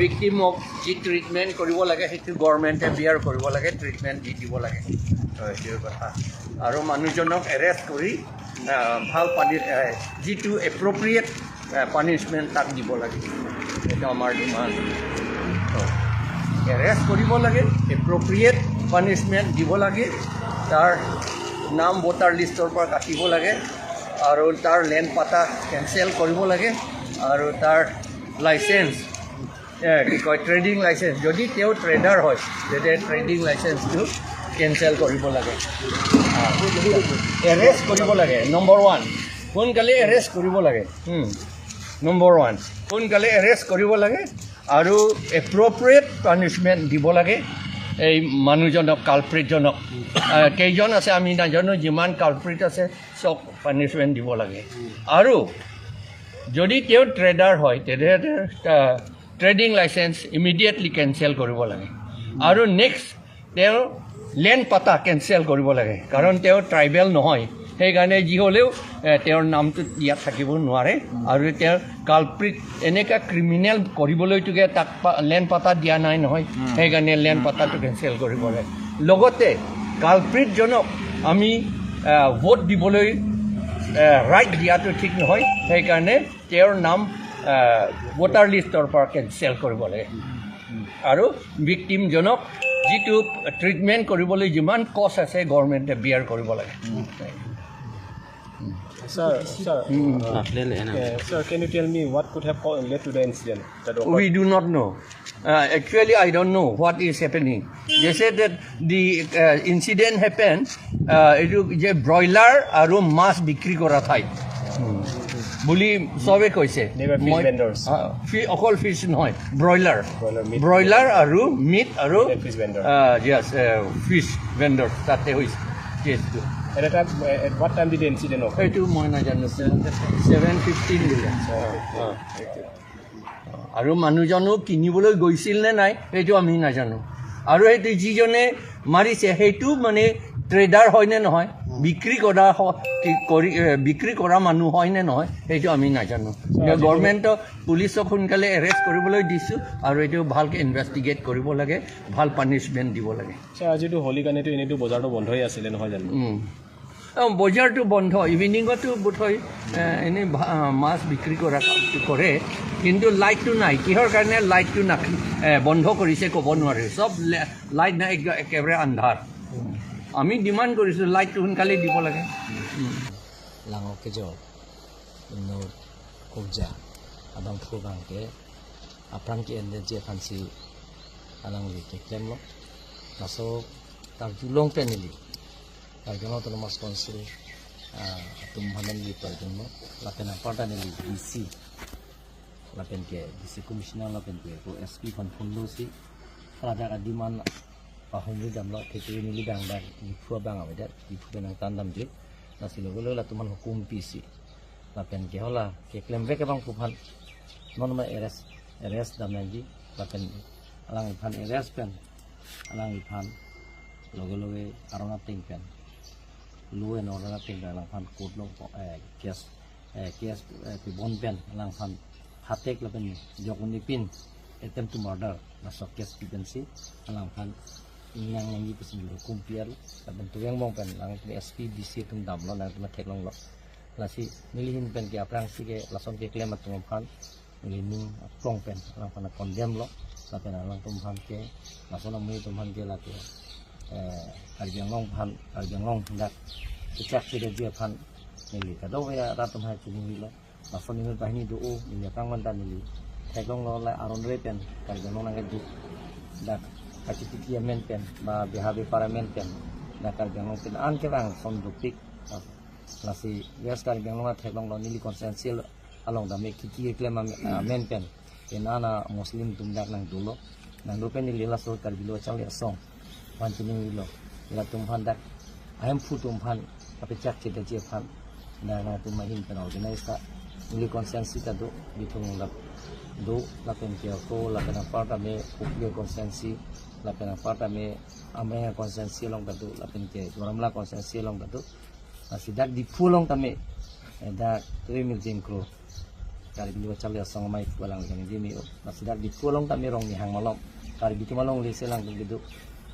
ভিক্টিমক যি ট্ৰিটমেণ্ট কৰিব লাগে সেইটো গভৰ্ণমেণ্টে বিয়াৰ কৰিব লাগে, ট্ৰিটমেণ্ট দি দিব লাগে, সেইটোৰ কথা। আৰু মানুহজনক এৰেষ্ট কৰি ভাল যিটো এপ্ৰপ্ৰিয়েট পানিছমেণ্ট তাক দিব লাগে, সেইটো আমাৰ ডিমাণ্ড। এৰেষ্ট কৰিব লাগে, এপ্ৰপ্ৰিয়েট পানিছমেণ্ট দিব লাগে, তাৰ নাম ভোটাৰ লিষ্টৰ পৰা কাটিব লাগে, আৰু তাৰ লেণ্ড পাতা কেঞ্চেল কৰিব লাগে, আৰু তাৰ লাইচেঞ্চ কি কয় ট্ৰেডিং লাইচেঞ্চ, যদি তেওঁ ট্ৰেডাৰ হয় তেতিয়া ট্ৰেডিং লাইচেঞ্চটো কেঞ্চেল কৰিব লাগে, এৰেষ্ট কৰিব লাগে। নম্বৰ 1 সোনকালে এৰেষ্ট কৰিব লাগে, নম্বৰ 1 সোনকালে এৰেষ্ট কৰিব লাগে, আৰু এপ্ৰপ্ৰিয়েট পানিছমেণ্ট দিব লাগে এই মানুহজনক, কালপ্ৰিটজনক। কেইজন আছে আমি নাজানো, যিমান কালপ্ৰিট আছে চব পানিছমেণ্ট দিব লাগে। আৰু যদি তেওঁ ট্ৰেডাৰ হয় তেতিয়াহ'লে ট্ৰেডিং লাইচেঞ্চ ইমিডিয়েটলি কেঞ্চেল কৰিব লাগে, আৰু নেক্সট তেওঁ লেণ্ড পাতা কেঞ্চেল কৰিব লাগে, কাৰণ তেওঁ ট্ৰাইবেল নহয়, সেইকাৰণে যি হ'লেও তেওঁৰ নামটো ইয়াত থাকিব নোৱাৰে। আৰু তেওঁৰ কালপ্ৰিট এনেকুৱা ক্ৰিমিনেল কৰিবলৈটোকে তাক লেণ্ড পাতা দিয়া নাই নহয়, সেইকাৰণে লেণ্ড পাতাটো কেঞ্চেল কৰিব লাগে। লগতে কালপ্ৰিটজনক আমি ভোট দিবলৈ ৰাইট দিয়াটো ঠিক নহয়, সেইকাৰণে তেওঁৰ নাম ভোটাৰ লিষ্টৰ পৰা কেঞ্চেল কৰিব লাগে। আৰু ভিক্টিমজনক যিটো ট্ৰিটমেণ্ট কৰিবলৈ যিমান কষ্ট আছে গভৰ্ণমেণ্টে বিয়াৰ কৰিব লাগে। Sir, can you tell me what could have led to the incident? We do not know. Actually, I don't know what is happening. They said that the incident happened. Itu je broiler aru mas bikri kora thai. Buli sobe koise. They were fish vendors. Okol fish নহয়, broiler. Meat. Broiler aru meat aru fish vendor. Yes, fish vendor. Tate hoise. Yes. At what time did the incident occur? এইটো মই নাজানো, 7:15 দিলে। আৰু মানুহজনো কিনিবলৈ গৈছিল নে নাই সেইটো আমি নাজানো। আৰু সেইটো যিজনে মাৰিছে সেইটো মানে ট্ৰেডাৰ হয় নে নহয়, বিক্ৰী কৰা মানুহ হয় নে নহয় সেইটো আমি নাজানো। গভৰ্ণমেণ্টক পুলিচক সোনকালে এৰেষ্ট কৰিবলৈ দিছোঁ, আৰু এইটো ভালকৈ ইনভেষ্টিগেট কৰিব লাগে, ভাল পানিছমেণ্ট দিব লাগে। আজিতো হোলী কাৰণেতো এনেইতো বজাৰটো বন্ধই আছিলে নহয় জানো? বজাৰটো বন্ধ, ইভিনিঙতো বোধহয় এনেই মাছ বিক্ৰী কৰে, কিন্তু লাইটটো নাই। কিহৰ কাৰণে লাইটটো বন্ধ কৰিছে ক'ব নোৱাৰে, চব লাইট নাই, একেবাৰে আন্ধাৰ। আমি ডিমাণ্ড কৰিছোঁ লাইটটো সোনকালে দিব লাগে। Langok kejo, menurut kerja, abang pulang ke, apran ke ende je fansi, alang li ke klem lo, masuk tar julong penili, tar jono tu nama sponsor, tumhanan li per jono, lapen apa dah nili DC, lapen ke DC Commissioner lapen ke, ko SP konfundus si, ada kadiman, pahungi jam lo, kekiri nili bang dah, ibu abang awet, ibu benang tandam je. Nasi logo la tuman hukum PC lapen ke hola ke claim ke bang pupan non ma RS dam nanji lapen alang ipan RS pen alang ipan logo arona ting pen luwe no arona ting alang pan kod no kias pi bon pen alang pan hatek lapen jokuni pin attempt to murder masuk kias pi pen si alang pan yang nangi pesin hukum piar lapen tu yang mong pen lang SP DC tung dam lo nang ma thek long lo lasi milihin pen ke aprang si ke lason ke claim atung phan milining plong pen lang pana condemn lo lapen lang tum phan ke lason amui tum phan ke la ke arjang long dak cak si de dia phan mili ka do ya ra tum ha chi ni lo lason ni bahini do o ni kang man tan mili thek long lo la aron re pen arjang long nang ke dak Kacipiki amen pen, ma bihabi paramen pen, nakar gangong pen an ke bang son dupik, nasi bias kar gangong at heklong lo nili konsensil along dami kiki klaim amen pen, ana muslim tumdak nang dulo pen nili laso kar bilo chang ya song, pancini lo, ila tumhan dak, ayam fu tumhan, tapi cak cita cie pan, na tumahin pen organisa, nili konsensi tado bitung lap. Do lapen ke ko lapen apa kami upaya konsensi lapen apa kami amnya konsensi long tadu lapen ke ramla konsensi long tadu sidak di pulong kami dak 3 mil jengkro kari bilu chale song mai pulang kan di mi nasi dak di pulang kami rong ni hang malom kari bitu malong le selang gitu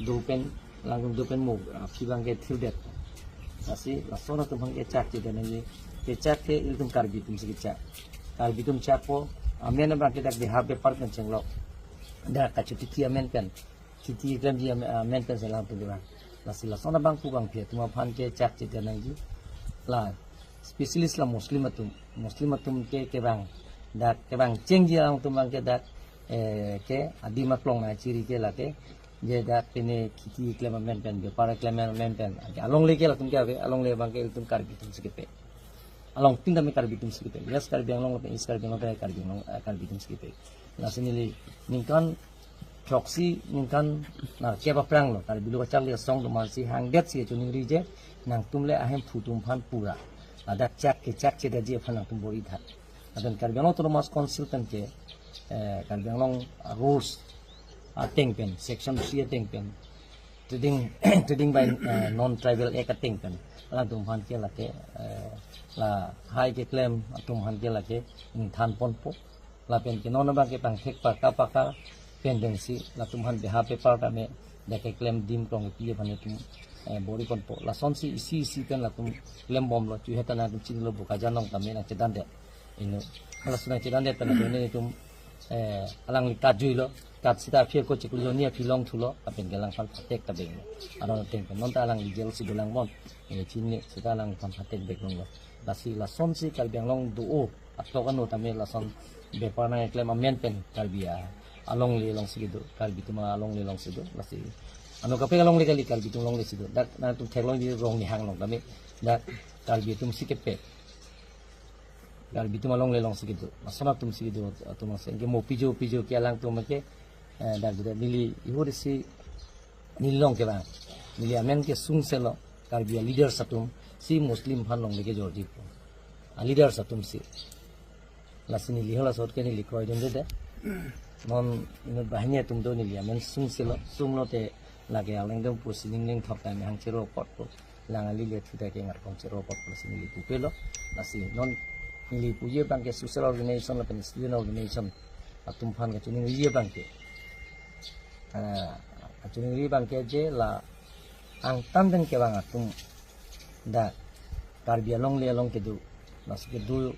dupen langgung dupen mu pibang ke tildet nasi lasona tum hang ke cak je dan ni ke cak ke iltum kari bitum sikit kari bitum capo amen ba ke dak di habe par kan cenglo dak kacuti ki amen pen kiti gram ji amen pen selang tu dura nasi lasona bang pu bang pia tuma phan ke cak je dan ni la spesialis la muslimatum ke bang dak ke bang cengji ang tum bang ke dak ke adima klong na ciri ke la ke je dak pene kiti klema men pen be para klema men pen along le ke la tum ke along le bang ke tum kar bitum sikipe along pinda me kar bitum sikipe yes kar biang long pe is kar biang long kar bitum sikipe la sinili ningkan proxy ningkan na ke ba prang lo kar bilu ka chal le song do man si hang det si chuning ri je nang tum le ahem phutum phan pura ada cak ke da je phan tum bori tha adan kar biang to mas consultant ke kar biang long rules ting pen section 3 ting pen trading by non tribal ek ting pen la tum phan ke la ke la hai ke claim tum han ke la ke than pon po la pen ke non ba ke pang thek pa ka pendency la tum han beha paper ta me da ke claim dim kong pi le bane tum bori kon po la son si pen la tum claim bom lo chu heta na tum chin lo bu ka janong ta me na chedan de ino la suna chedan de ta na ne tum alang li ka jui lo kat sita phir ko chikul ni philong thulo apen gelang phan tek ta beng aron teng non ta alang li gel si dulang bon chin ni sita alang phan tek bek lo basi la son si kal beng long du o atlokan no ta me la son be pa na claim amen pen kal bia along le long sigido kal bituma along le long sido lasi ano kape along le kali kal bitum long le sido dak na tu thelong di rong ni hang long kami dak kal bitum sikepe kal bitum along le long sigido masana tum sigido atum senge mo pijo ke alang tu make dak de nili ihorisi nilong ke ba nili amen ke sung selo kal bia leader satum si muslim phan long le ke jordi leader satum si lasini lihola sot ke nili koi den de non ino bahnya tum do ni liamen sung selo sung lo te lage aleng dong pu sining ning thok tan hang chero pot po lang ali le thu ke ngar kong chero pot plus ni pu pe lo lasi non ni pu ye bang ke social organization la pen student organization atum phan ke chuning ye bang ke chuning ri bang ke je la ang tan den ke bang atum da kar bia long le long ke du las ke du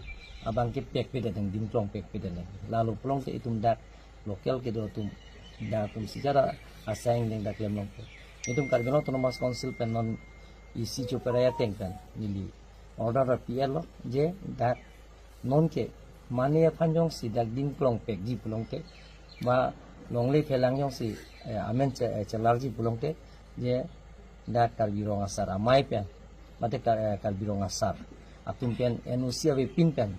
abang ke pek pe den dim plong pek pe den lalu plong te itum dak lokal ke do tum da tum secara asing deng dak lem long itum kar bino autonomous council pen non isi choperaya teng pen nili order ra pielo je dak non ke mane phanjong si dak dim plong pek ji plong te ma longle phelang yong si amen chelar ji plong te je dak kar birong asar amai pen mate kar birong asar atum pen enusia ve pin pen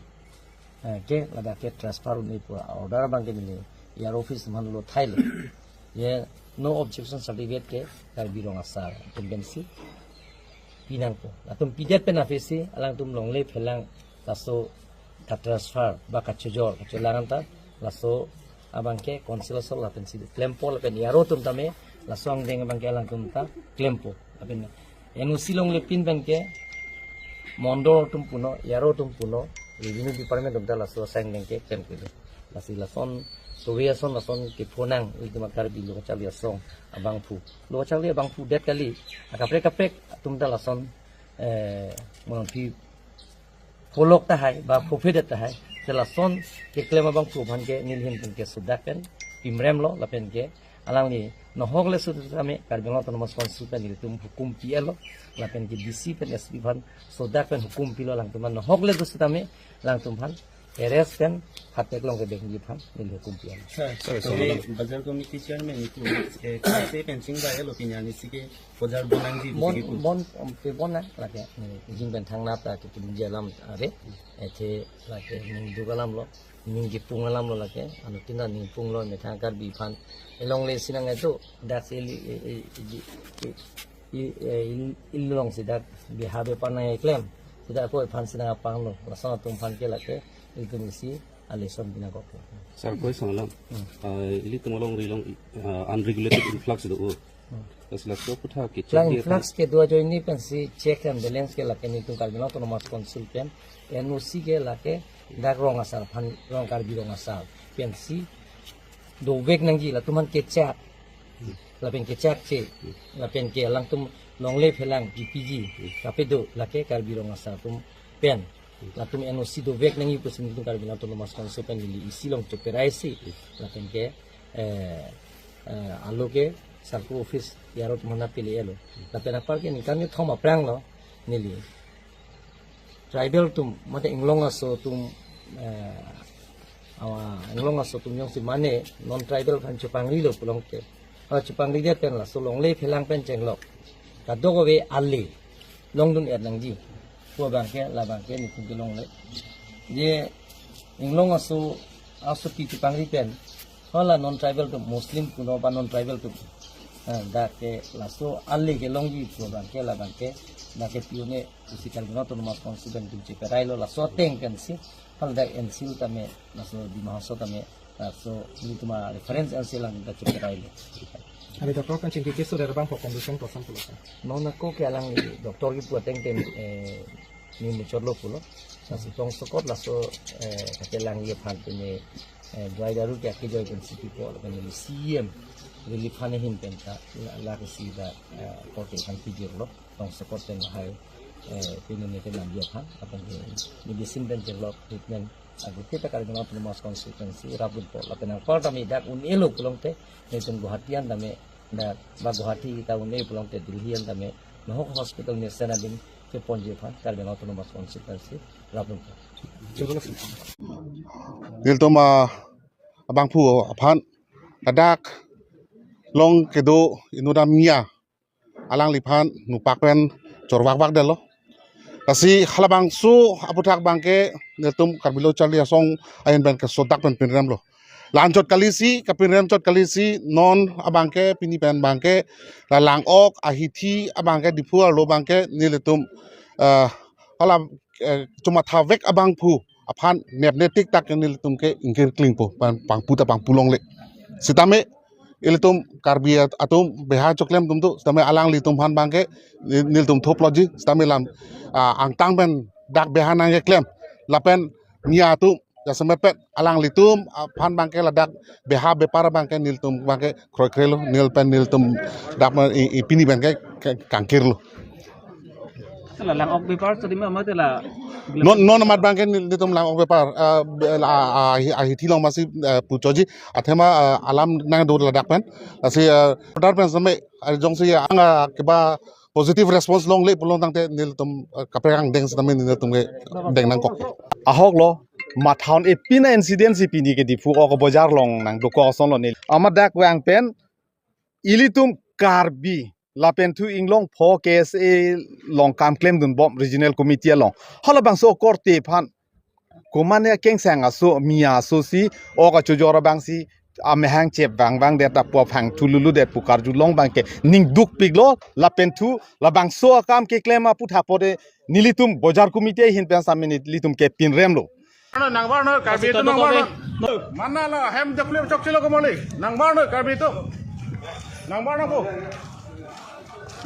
ke lada ke transfer ni pu order bang ke ni yar office man lo thailo ye no objection certificate ke kar birong asar tendency pinang po atum pijet pen afisi alang tum longle phelang taso ka transfer ba ka chejor chelangan ta laso abang ke council sol la pen si claim po la pen yaro tum tame la song deng bang ke alang tum ta claim po apen enusi longle pin bang ke mondo tum puno yaro tum puno revenue department tum ta laso sang deng ke claim ke lasi lason so we son lason ke phonang ultima kar bi lo chali song abang pu lo chali abang pu det kali akaprek tum ta lason mon pi folok ta hai ba profit ta hai se lason ke claim abang pu bhan ke nil hin ke sudak pen pimrem lo la pen ke alang ni no hogle su tame kar bi lo autonomous council pen ni tum hukum pielo la pen ke dc pen sb bhan sudak pen hukum pilo lang tum no hogle du su tame lang tum bhan eres pen hatek long ke dekhi phan nil hukum pielo bazar committee chairman itu kaise fencing ba elo pinyani sike bazar bonang ji mon pe bona la ke jing ben thang nap ta ke jalam are ethe la ke ning dugalam lo ning gi pungalam lo la ke anu tinda ning pung lo me thang kar bi phan elong le sinang eto dak seli ilong sidak bihabe panai claim tidak ko phan sinang apang lo lasana tum phan ke la ke iltumisi alison bina ko sir koi sanglam ili tumolong rilong unregulated influx do asla so kutha ke check influx ke dua jo ni pensi check and balance ke la ke ni tum kal bina autonomous council pen NOC ke la ke dak rong asal pan rong karbi rong asal pensi do vek nang ji la tuman kecak la pen kecak ce la pen ke lang tum long le phelang GPG tapi do la ke karbi rong asal tum pen la tum NOC do vek nang i pusim tum karbi la tum mas kon se pen li isi long to perai si la pen ke alo ke sarko office yarot mana pilih elo la pen apar ke ni kan ni thoma prang lo nili tribal tum mate inglong aso tum inglong aso tum yang si mane non tribal kan Chupangri lo pulong ke Chupangri dia pen la so long le phelang pen cheng lok ka dogo we ali long dun er nang ji ko bang ke la bang ke ni kun long le ye inglong aso ki Chupangri pen hala non tribal tum muslim kuno ba non tribal tum da ke la so ali ke long ji ko bang ke la bang ke da ke pione usi kal no to mas konsiben tu perai lo la so teng kan si hal da ensil tame la so di mahaso tame la so ni tuma reference ensil lang da perai lo Abi doktor kan cingki kisu dari bang condition person pulo. mau na ko ke alang ni doktor ki puateng tem ni muchor lo pulo sa si tong sokot la so ka lang ye phan te ne dry daru ke ke joy kan si ko la ni CM really phane him pen ta la ke si da ko ke kan pijir lo tong sokot ten hai pinin ni ke lam ye phan apa ni medicine ben develop treatment agu kita kali dengan penumas konsultansi rabun po la penang par tami dak un elo pulong te ni tun guhatian tame da ba guhati ta un e pulong te dilhian tame mahok hospital ni senadin ke ponje phan kali dengan penumas konsultansi rabun po nil to ma abang pu aphan tadak long kedo inuda mia alang liphan nupak pen chorwak wak delo kasi halabang su aputak bangke netum karbilo charli asong ayen ben ke sodak pen pinrem lo lanjot kalisi kapinrem chot kalisi non abangke pini pen bangke la lang ok ahithi abangke dipuar lo bangke niletum halam cuma thavek abang pu aphan nepnetik tak niletum ke ingkir klingpo pang puta pang pulong le sitame ilitum karbiat atum beha choklem tum tu sitame alang litum han bangke niltum thoploji sitame lam ang tang ben dak beha nang klem lapen nia tu ya semepet alang litum phan bangke la dak beha bepara bangke niltum bangke krokrelo nil pen niltum dak pini bangke kangkir lo Lang ok bipar so di ma mate la non mat bangke niltum lang ok bepar ahithi long masih pucoji athema alam nang do la dak pen asi dar pen same jong si anga keba positive response long le pulong tangte niltum kaprang deng sitame niltum ke deng nang kok ahok lo mathaun e pina incident si pini ke difu ok bajar long nang do ko son lo ni amadak wang pen ilitum karbi lapen tu inglong pho case e long kam claim dun bom regional committee long hala bang so korte phan komane keng sang aso mia so si oka chojora bang si amehang chep bang bang data po phang tululu det pukar ju long bang ke ning duk piglo lapen tu la bang so kam ke claim apu thapode nilitum bajar committee hin pen samini litum ke pin rem lo nangbar no karbi tu nangbar no mana la hem dekle chok chilo ko mali nangbar no karbi tu nangbar no ko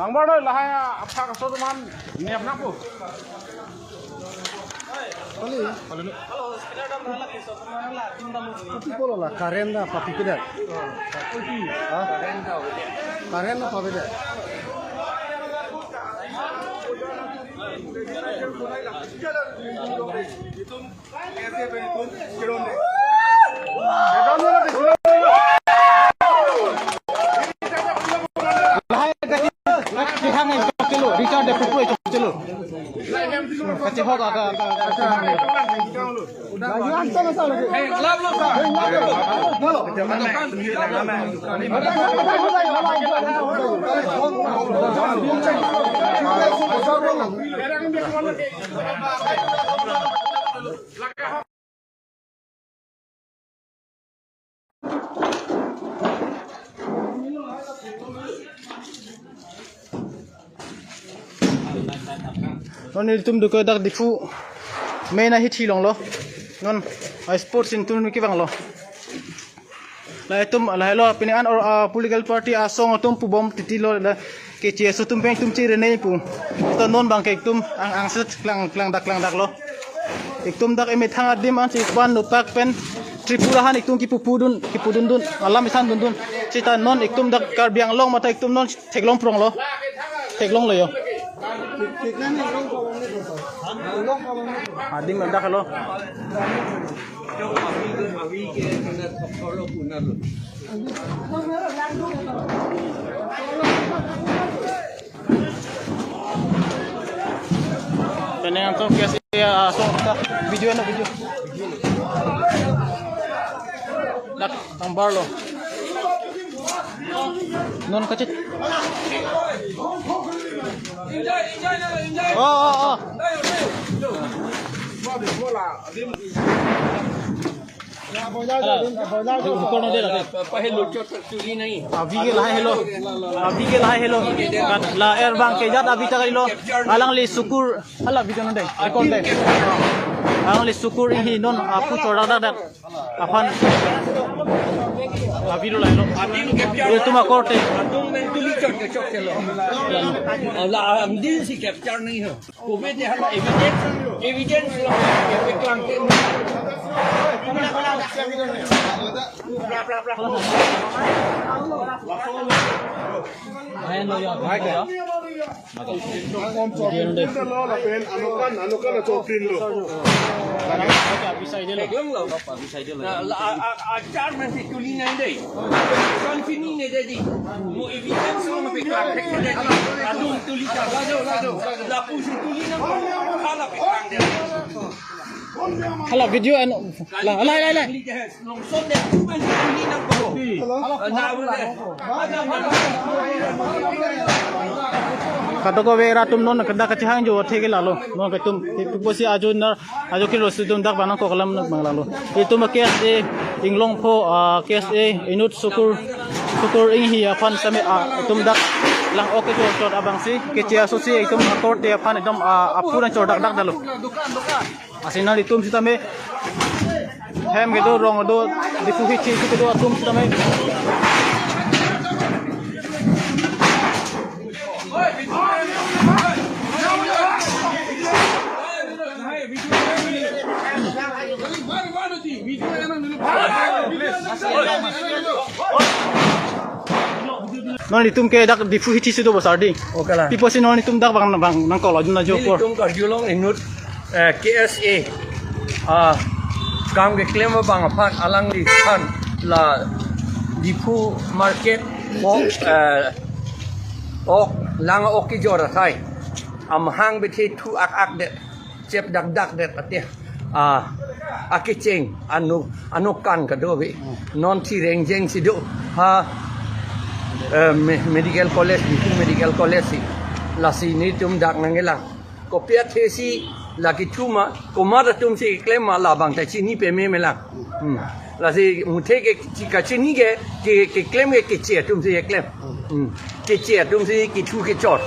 nangbar no la ha apha ka so man niap na ko polo la karenda papi kida karenda papi de non tum du ko dak difu mena hithi long lo non sports in tun ki bang lo la tum la lo pinian or political party asong tum pu bom titi lo la ke che so tum peng tum chi re nei pu to non bang ke tum ang set klang dak lo iktum dak eme thang adim an si pan no pak pen Tripurahan iktum kipudun dun alam isan dun cita non iktum dak Karbiang long mata iktum non teklong prong lo yo adim dak lo Pengen tuh kasih video nak tambar lo non kecil oh अभी के ला hello ला एर बांग के जात अभी तक लो alang li sukur hala video nande record de alang li sukur hi non apu choda dak apan अभी लो ला लो ये तुम कोर्टे तुम में तुली चढ़ के चौक चलो ला हम दिन से कैप्चर नहीं हो कोविड ने हला evidence low K Klang K ayan lo yo acar masih tuli nai dei kan sini ne jadi mo evidence lo pe klang tek jadi adung tuli cha lado la pusi tuli na hala pe klang dia hala video an la long son de men tuli na ko na boleh kata ko vera tum non kada kachang jo thege lalo non ka tum posi ajo ki rosidum dak banang ko kalam nak manglalo itu makes e inglong pho kes e inut sukur ing hi afan same tum dak lang oke jo chot abang si ke chia so si itum court te afan ekdom apura chot dak dalo asina itum sitame hem ke do rong do difu hi chi ke do atum sitame non itum ke dak difu hichi sido besar ding oke lah pipo si non itum dak bang nang kolo juna jo por itum kar julong inut KSA kam ke claim bang aphan alang li khan la difu market ok lang ok ki jora thai am hang be thi thu ak de chep dak de ate akicheng anu kan ka do bi non thi reng jeng si do ha medical college si la si ni tum dak nangela kopia thesi la ki thuma komara tum si claim la bang ta chi ni pe me la la si muthe ke ka chi ni ke claim ke che tum si claim ke che tum si ki thu ke chot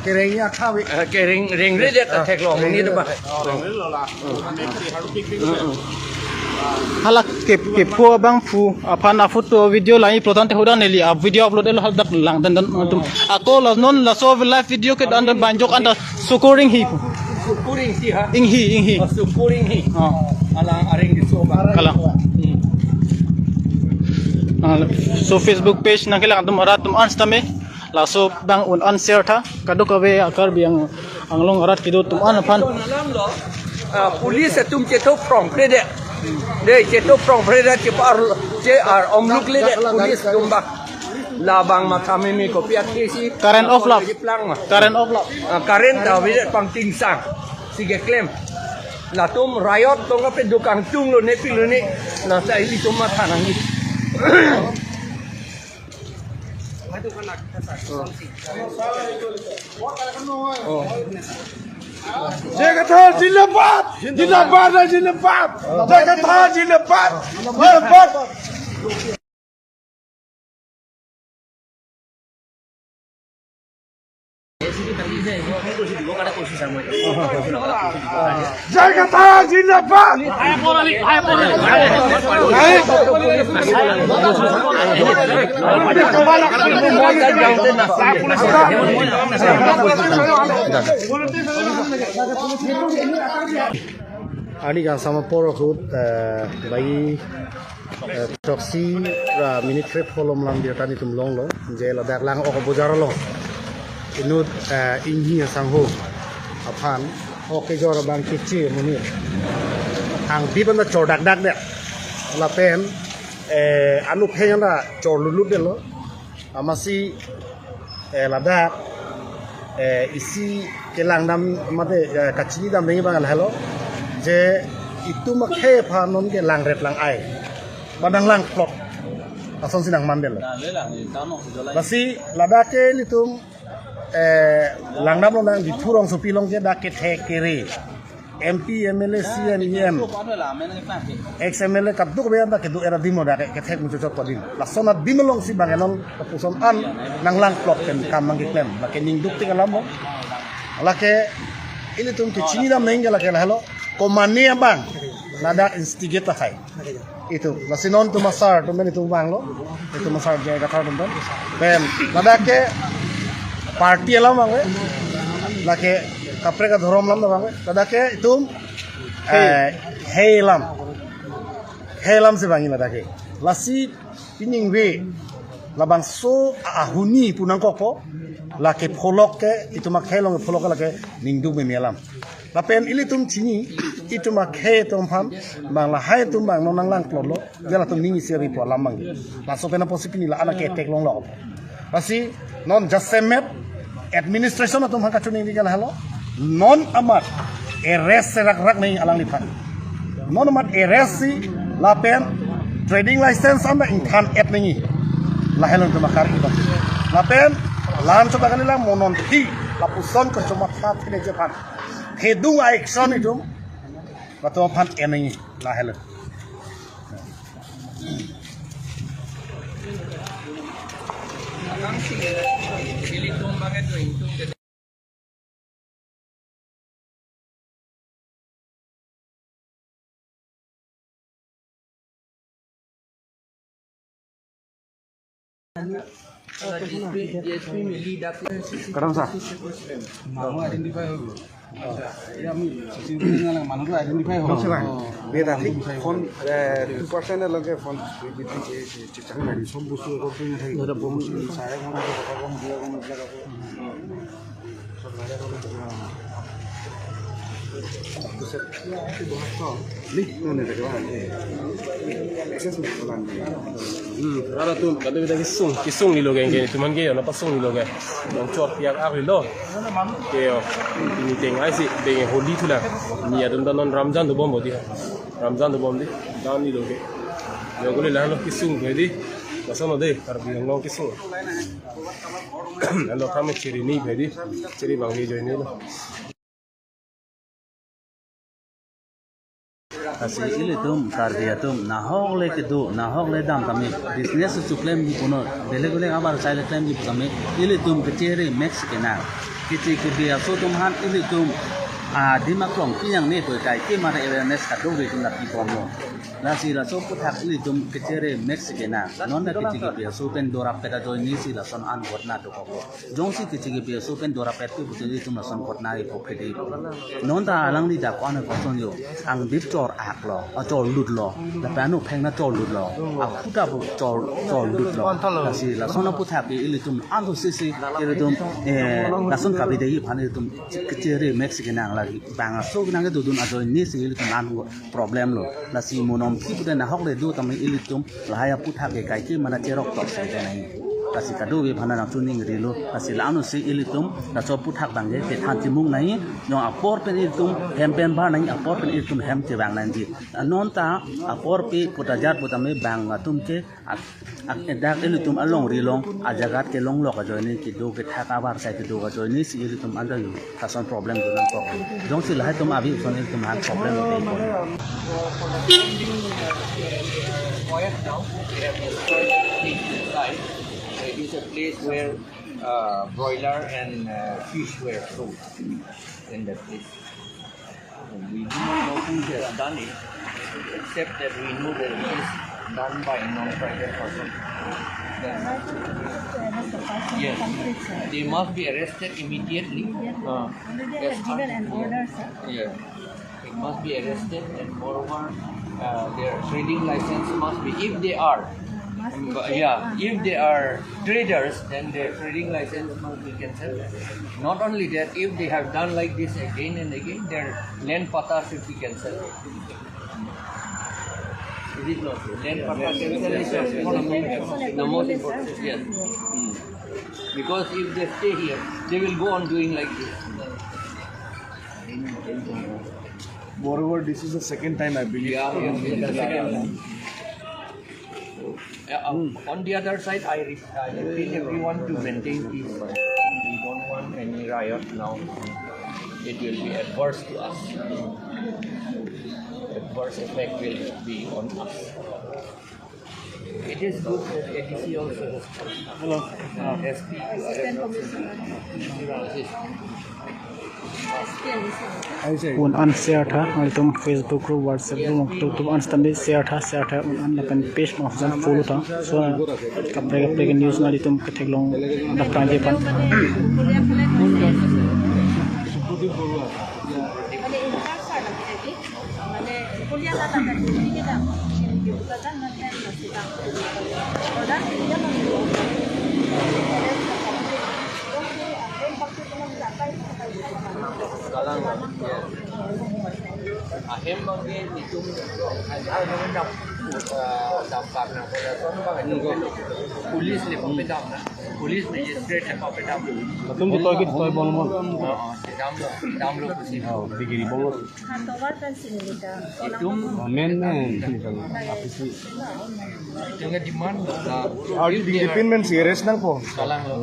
ke reng ya kha ke reng re de ta thek lo ni de ba halak ke po bang fu apana foto video lai proton te hodan eli video upload el hal dak lang dan tum ako la non la so live video ke dan banjok anda sukuring hi si ha ing hi sukuring hi ala areng di so ba kala so Facebook page na kailangan tumarat tumans tame la so bang un share tha kadu kawe akar biang anglong arat kido tuman pan police tum che to from credit de che to from credit che ar omluk le de police tum ba la bang ma kami mi ko pia kesi current of love current da wi pang ting sang si ge claim la tum riot to nga pe dukang tung lo ne pilu ni la sa ili tum ma thanang ni Jakarta Jilepat. Jakarta Jilepat. Jakarta Jilepat. Ani kan sama porokut bagi proxy ra minute trip holom lam dia tadi tumlong lo je la dak lang ok bojar lo inut inhi sang ho aphan oke jor bang kichi muni ang bi banda chodak dak de la pen anu pheyanda chor lulut de lo amasi la dak isi kelang dam mate kachini dam dengi bang halo je itu makhe pha non ke lang ret lang ai badang lang plot ason sinang mandel basi ladake litum lang dam long di thurong so pilong ke dak ke the kere MP MLA CNEM XMLA kaduk be anda kedu era dimo dak ke the mucho chot padin la sonat dimolong si bangenon kapuson an nang lang plot ken kamang ke klem la ke ning duk te kalam la ke ilitum ke chini dam neng la ke halo komania bang nada instigate hai itu lasinon tu masar tu men itu bang lo itu masar jaya kata tonton ben nada ke party alam bang la ke kapre ka dhorom lam bang nada ke itu helam se bang nada ke lasi pining we labang so ahuni punang kopo la ke pholok ke itu mak helong pholok la ke ningdu me melam lapen ili tum chini itu mak he tum pham bang la hai tum bang nong lang klot lo jala tum ningi seri po lamang la so pena posipini la ana ke tek long lo pasi non jasemet administration tum ha kachuni ni jala halo non amat arrest rak rak nei alang li phan non amat arrest si lapen trading license anda inkan et nei la helon tum makar iba lapen lan so bagani la monon thi la puson ko cuma phat ne japan hedung action itu atau phan enai la helon Kadang sah. Mau identify ho. Ya mi sisi ngala manu to identify ho. Beda thik phone 2% lage phone biti che chang nari sob busu ko pin thai da bom sare ko ko ko dia ko jaga ko sob nare ko तो sir ये बहुत तो लिख होने लगा है access में चला Rara tu kado kita kisung ni loge ke tuman ke na pasung ni loge dong chot piak ak lo ke ni teng ai si be holi thula ni adun dan ramjan do bom bodi ramjan do bom di dan ni loge yo gole la no kisung ke di masono de kar bi ngong kisung lo khame chiri ni be di chiri bang ni join ni lo Kasi ili tum karbiya tum nahok le kedu nahok le dam kami business to claim di kono dele gole abar sai le claim di kami ili tum kecere max kena kici kebiya so tum han ili tum di maklong yang ni to kai ki mara awareness ka dori tum lati pomo nasi la so puthak ili tum kecere max kena non na kici kebiya so pen dora peta join ni si la son an botna to ko jongsi kici kebiya so pen dora pet ku buti tum la son botna ri ko phedi non ta alang ni da ko na ko son yo ang bip chor ak lo a chor lut lo la pa no pheng na chor lut lo a puta bu chor lut lo nasi la son puthak ki ili tum an to si ili tum la son ka bi de phan ili tum kecere max kena la bang so nang ke dudun a join ni si ili tum an problem lo la si monom ki puta na hok le du tam ili tum la ya puthak ke kai ki mana cherok tok sai de nai kasi kadu bi phana na tuning ri lo kasi la anu si ili tum la so puthak bang ge ke than ti mung nai no a por pen ili tum hem pen ba nai a por pen ili tum hem ti bang nan ji non ta a por pi puta jat puta me bang tum ke ak dak ili tum along ri long a jagat ke long lok a join ni ki do ke thaka bar sai ki do ga join ni si ili tum anda yu ka son problem do nan ko jong si la tum abi son ili tum han problem de ko It is a place where broiler and fish were sold in that place. And we do not know who has done it, except that we know that it is done by a non-private person. Yes, they must be arrested immediately. Under their legal and order, sir. Yeah. must be arrested, and moreover, their trading license must be, if they are, if they are traders, then their trading license must be cancelled. Not only that, if they have done like this again and again, their land pata should be cancelled. Is it not? Land pata cancellation is the most important. Yes. Because if they stay here, they will go on doing like this. Moreover, this is the second time I believe. Yeah, yes, it's the second time. On the other side, I repeat everyone to maintain peace. We don't want any riot now. It will be adverse to us. Adverse effect will be on us. It is good that ADC also has come. Hello. SP. Un an share tha tum Facebook group WhatsApp group to understand share tha un an lapen page of jan follow tha so kapre news na tum kathek long da pranje pan Ahem bagi itu ada dampak nak polis le pemedam na polis magistrate le pemedam tum to ki toy bon mon dam lo kusi digiri bon itu men dengan demand audi digiri pin men serious nang po kalang lo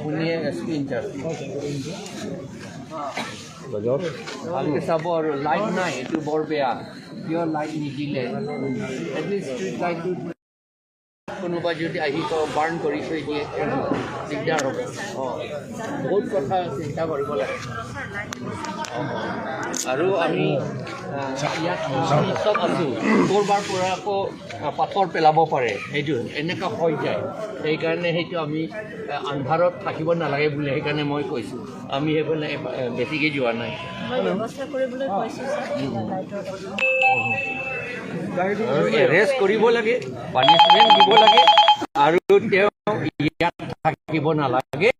punya screen sabor light naik itu borbea pure light ni dile at least street light tu কোনোবা যদি আহি burn কৰি থৈ দিয়ে দিগদাৰ হ'ব বহুত কথা চিন্তা কৰিব লাগে আৰু আমি ইয়াত চব আছোঁ ক'ৰবাৰ পৰা আকৌ পাথৰ পেলাব পাৰে সেইটো এনেকুৱা হৈ যায় সেইকাৰণে সেইটো আমি আন্ধাৰত থাকিব নালাগে বুলি সেইকাৰণে মই কৈছোঁ আমি সেইফালে বেছিকৈ যোৱা নাই এৰেষ্ট কৰিব লাগে পানিছমেণ্ট দিব লাগে আৰু তেওঁ ইয়াত থাকিব নালাগে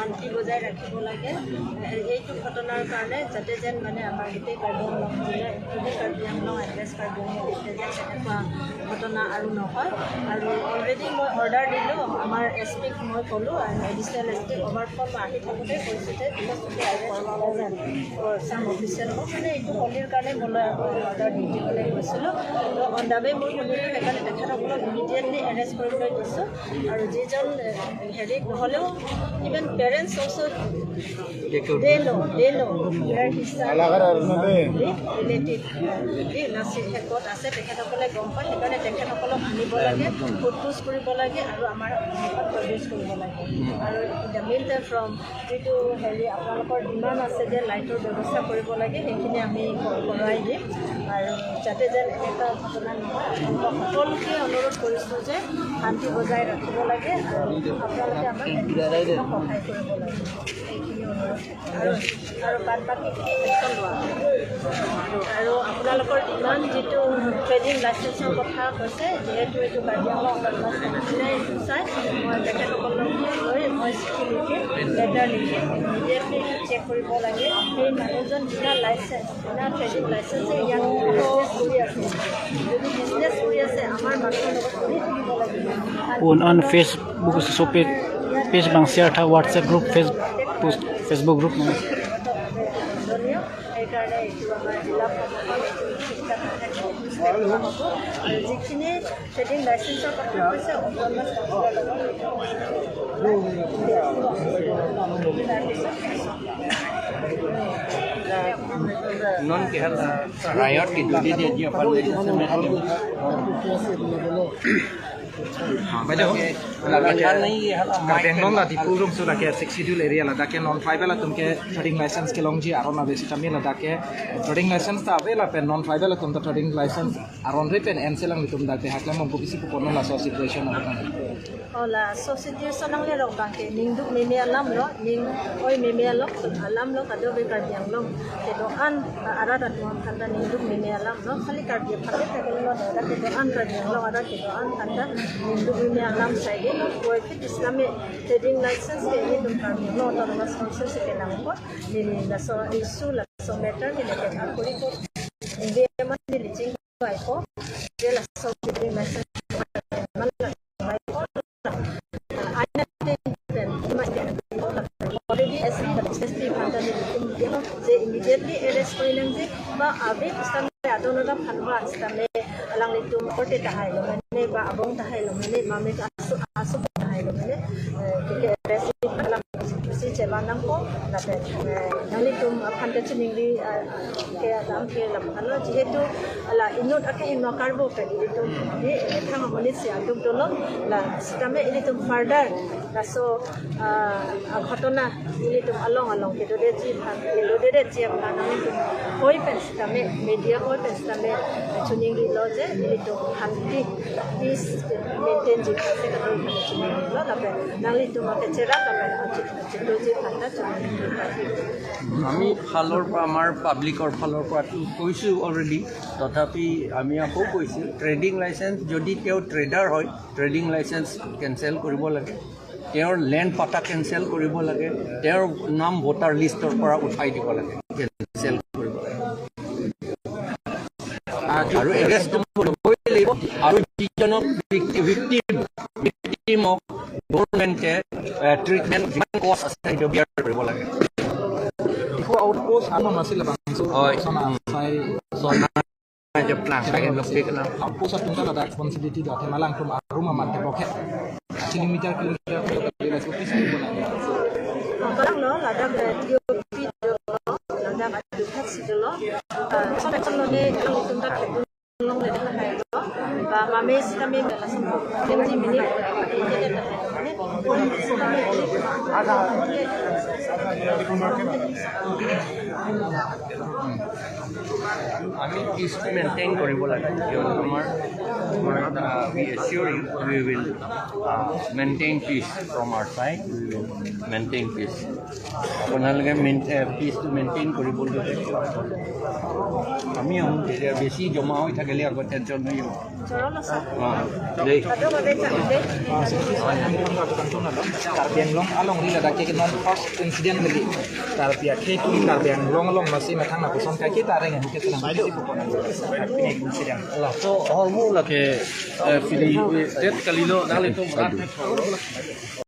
শান্তি বজাই ৰাখিব লাগে এইটো ঘটনাৰ কাৰণে যাতে যেন মানে আমাৰ গোটেই কাৰ্বি আংলং জিলাৰ কাৰ্বি আংলং এড্ৰেছ কাৰ্বি আংলং তেনেকুৱা ঘটনা আৰু নহয় আৰু অলৰেডি মই অৰ্ডাৰ দিলোঁ আমাৰ এছপিক মই ক'লোঁ আৰু এডিশ্যনেল এছপি অভাৰফল আহি থাকোঁতে কৈছোঁ যে চাম অফিচিয়েল মোক মানে এইটো হলিৰ কাৰণে মোলৈ অৰ্ডাৰ দি দিবলৈ কৈছিলোঁ তো অন দ্য ৱে মই শুনিলোঁ সেইকাৰণে তেখেতসকলক ইমিডিয়েটলি এৰেষ্ট কৰিবলৈ দিছোঁ আৰু যিজন হেৰি নহ'লেও even parents also they know where his son relative Nasir শেষত আছে তেখেতসকলে গম পায় সেইকাৰণে তেখেতসকলক আনিব লাগে সোধপোছ কৰিব লাগে আৰু আমাৰ সন্মুখত প্ৰডিউচ কৰিব লাগে আৰু দ্য মেইন টাইম ফ্ৰম যিটো হেৰি আপোনালোকৰ ডিমাণ্ড আছে যে লাইটৰ ব্যৱস্থা কৰিব লাগে সেইখিনি আমি কৰাই দিম আৰু যাতে যেন এটা ঘটনা নহয় আপোনালোকক সকলোকে অনুৰোধ কৰিছোঁ যে শান্তি বজাই ৰাখিব লাগে আৰু আপোনালোকে আমাক সহায় কৰিব লাগে এইখিনি অনুৰোধ আৰু বাদ বাকীখিনি একশ্যন লোৱা আৰু আপোনালোকৰ ডিমাণ্ড যিটো ট্ৰেডিং লাইচেঞ্চৰ কথা কৈছে যিহেতু এইটো কাৰ্বি আংলং অট'নমাছ এইটো চাই মই তেখেতসকলক লৈ মই চিঠি লিখিম লেটাৰ লিখিম ইমিডিয়েটলি চেক কৰিব লাগে সেই মানুহজন বিনা লাইচেঞ্চ বিনা ট্ৰেডিং লাইচেঞ্চে ইয়াত বিজনেছ কৰি আছে যদি বিজনেছ কৰি আছে আমাৰ মানুহৰ লগত কৰি থাকিব লাগিব on Facebook page bang share tha WhatsApp group Facebook group মানে যিখিনি ট্ৰেডিং লাইচেন্সৰ কথা কৈছে non ke hal riot ki dudi dia pan Benglong la di purum su la ke schedule area la da ke non tribal tum ke trading license ke longji aron na besi tamil la da ke trading license ta ave la pen non tribal tum ta trading license aron re pen enselang tum da te hakla mom bisi ko non la so situation na kan ola so situation ang le rong bang ke ning duk me me alam lo ning oi me me lo alam lo ka do be kar biang lo ke do an ara da tuam kan da ning duk me me alam lo khali kar biang phale ta ke lo da ke do an kar biang lo ara ke do an kan da ning duk me me alam sai de lo ko fit islamic trading license ke ni dum kar biang lo da na sponsor se ke nam ko ni la so issue la so matter ni le ke ko ri ko ni ma ni li ching ai ko de la so trading license immediately arrest korilang je ba abe istame adono da phanwa istame alang le tum korte tahai lo mane ba abong tahai lo mane mame asu tahai lo mane ke arrest alang si chela nam ko na pe nali tum phante chiningri ke adam ke lam halo jehetu ala inut ake no karbo pe itu ni thang mani se adum dolo la istame ini tum further la so ঘটনা ini tum along ke do de ji phan ke lo de ji am na nami tum hoi pen istame media hoi pen istame chiningri lo je ini tum hanti is maintain ji se ka do chiningri lo la pe nali tum ke chera ka pe চিটো যে ভাষা আমি ফালৰ পৰা আমাৰ পাব্লিকৰ ফালৰ পৰা কৈছোঁ already তথাপি আমি আকৌ কৈছোঁ ট্ৰেডিং লাইচেন্স যদি তেওঁ ট্ৰেডাৰ হয় ট্ৰেডিং লাইচেন্স কেঞ্চেল কৰিব লাগে তেওঁৰ লেণ্ড পাটা কেঞ্চেল কৰিব লাগে তেওঁৰ নাম ভোটাৰ লিষ্টৰ পৰা উঠাই দিব লাগে কেঞ্চেল কৰিব লাগে আৰু এৰেষ্ট কৰিবই লাগিব আৰু যিজনক ভিক্টিমক গভৰ্ণমেণ্টে ট্ৰিটমেণ্ট যিমান কষ্ট আছে সেইটো বিয়াৰ কৰিব লাগে Iku outpost anu masih lebang so zona aja plan pengen lebih kenal outpost itu kan ada responsibility da malang tum rumah mante boke kilometer dari office itu bona orang lo lada radio video lada adu taxi lo sampai kalau ni kalau tum tak long le dah hai lo ba mame kami langsung 20 minit ini dah ni ada আমি পিচটো maintain কৰিব লাগে কিয়নো আমাৰ we assure you we will maintain peace from our side we will maintain peace আপোনালোকে পিচটো maintain কৰিবলৈ আমি তেতিয়া বেছি জমা হৈ থাকিলে আকৌ টেনশ্যন হৈ যাব দেই Benglong along ni la ke non first incident lagi tar pia ke tu tar Benglong masih mathang na puson ka ke tar ngi ke senang itu pokona ini incident lah so hormu la ke fili det kalilo nang le to